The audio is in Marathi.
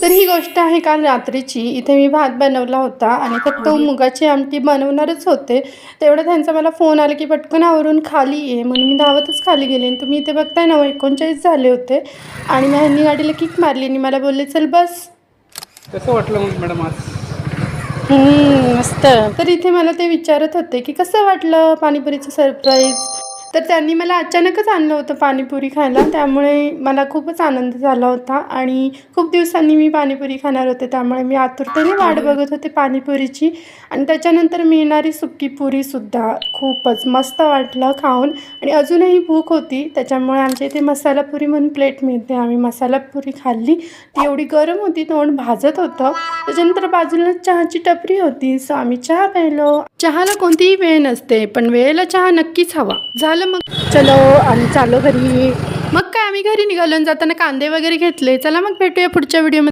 तर ही गोष्ट आहे काल रात्रीची. इथे मी भात बनवला होता आणि फक्त मुगाची आमटी बनवणारच होते. तेवढं त्यांचा मला फोन आला की पटकन आवरून खाली ये, म्हणून मी धावतच खाली गेले आणि तुम्ही इथे बघताय ना 39 झाले होते आणि मग ह्यांनी गाडीला किक मारली आणि मला बोलले चल बस. कसं वाटलं मग मॅडम आज? मस्त. तर इथे मला ते विचारत होते की कसं वाटलं पाणीपुरीचं सरप्राईज. तर त्यांनी मला अचानकच आणलं होतं पाणीपुरी खायला, त्यामुळे मला खूपच आनंद झाला होता आणि खूप दिवसांनी मी पाणीपुरी खाणार होते, त्यामुळे मी आतुरतेने वाट बघत होते पाणीपुरीची. आणि त्याच्यानंतर मिळणारी सुकी पुरीसुद्धा खूपच मस्त वाटलं खाऊन आणि अजूनही भूक होती, त्याच्यामुळे आमच्या इथे मसाला पुरी म्हणून प्लेट मिळते, आम्ही मसाला पुरी खाल्ली. ती एवढी गरम होती, तोंड भाजत होतं. त्याच्यानंतर बाजूला चहाची टपरी होती, सो आम्ही चहा प्यायलो. चहाला कोणतीही वेळ नसते, पण वेळेला चहा नक्कीच हवा. झालं मग चलो आणि चालो घरी. मग काय आम्ही घरी निघालो आणि जाताना कांदे वगैरे घेतले. चला मग भेटूया पुढच्या व्हिडिओमध्ये.